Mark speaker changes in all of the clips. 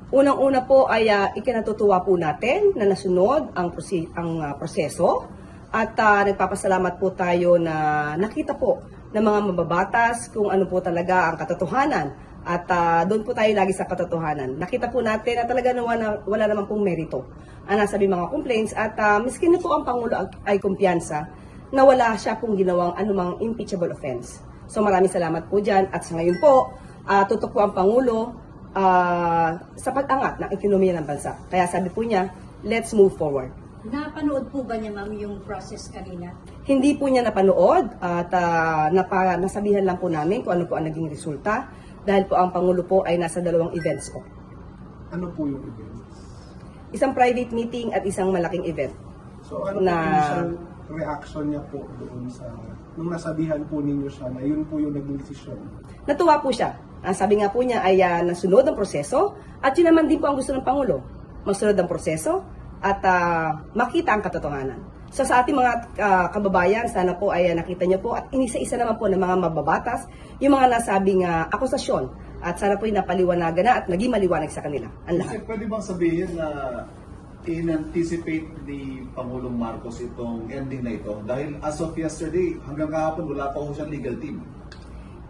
Speaker 1: Unang-una po ay ikinatutuwa po natin na nasunod ang proseso at nagpapasalamat po tayo na nakita po ng mga mababatas kung ano po talaga ang katotohanan at doon po tayo lagi sa katotohanan. Nakita po natin na talaga wala naman pong merito ang nasabi mga complaints at miskin na po ang Pangulo ay kumpiyansa na wala siya pong ginawang anumang impeachable offense. So maraming salamat po dyan at sa ngayon po, tutok po ang Pangulo sa pag-angat ng ekonomiya ng bansa. Kaya sabi po niya, let's move forward.
Speaker 2: Napanood po ba niya, ma'am, yung process kanina?
Speaker 1: Hindi po niya napanood at nasabihan lang po namin kung ano po ang naging resulta dahil po ang Pangulo po ay nasa 2 events po.
Speaker 3: Ano po yung events?
Speaker 1: Isang private meeting at isang malaking event.
Speaker 3: So ano po yung initial reaction niya po doon sa, nung nasabihan po ninyo siya na yun po yung naging desisyon?
Speaker 1: Natuwa po siya. Ang sabi nga po niya ay nasunod ang proseso at yun naman din po ang gusto ng Pangulo. Masunod ang proseso at makita ang katotohanan. So sa ating mga kababayan, sana po ay nakita niyo po at inisa-isa naman po ng mga mababatas yung mga nasabing akusasyon at sana po ay napaliwanagan na at naging maliwanag sa kanila ang lahat.
Speaker 4: Kasi pwede bang sabihin na in-anticipate ni Pangulong Marcos itong ending na ito? Dahil as of yesterday, hanggang kahapon, wala pa ho siyang legal team.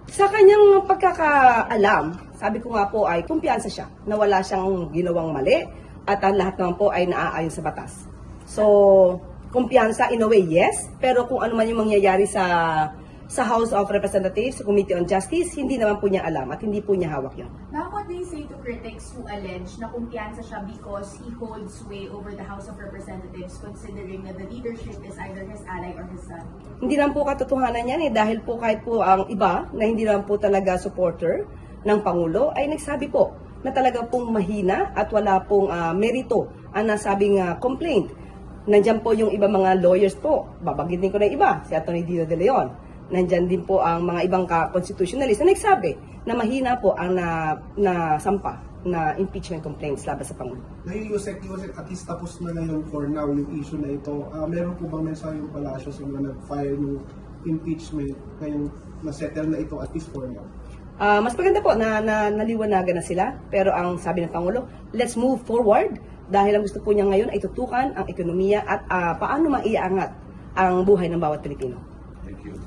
Speaker 1: Sa kanyang pagkakaalam, sabi ko nga po ay kumpiyansa siya na wala siyang ginawang mali at ang lahat naman po ay naaayon sa batas. So, kumpiyansa in a way, yes. Pero kung ano man yung mangyayari sa House of Representatives, sa Committee on Justice, hindi naman po niya alam at hindi po niya hawak yun.
Speaker 5: Now, what they say to critics who allege na kumpiyansa siya because he holds sway over the House of Representatives considering that the leadership is either his ally or his son?
Speaker 1: Hindi naman po katotohanan yan dahil po kahit po ang iba na hindi naman po talaga supporter ng Pangulo ay nagsabi po na talaga pong mahina at wala pong merito ang nasabing complaint. Nandiyan po yung iba mga lawyers po, babanggitin ko na iba, si Atty. Dino De Leon. Nandyan din po ang mga ibang constitutionalist na nagsabi na mahina po ang nasampa na impeachment complaints laban sa Pangulo.
Speaker 3: Dahil Yusek, at least tapos na ngayon for now yung issue na ito. Meron po bang mensahe yung palasyo sa mga nag-file yung impeachment ngayong na-settle na ito at least for now?
Speaker 1: Mas maganda po na naliwanagan na sila pero ang sabi ng Pangulo, let's move forward dahil ang gusto po niya ngayon ay tutukan ang ekonomiya at paano maiangat ang buhay ng bawat Pilipino.
Speaker 4: Thank you.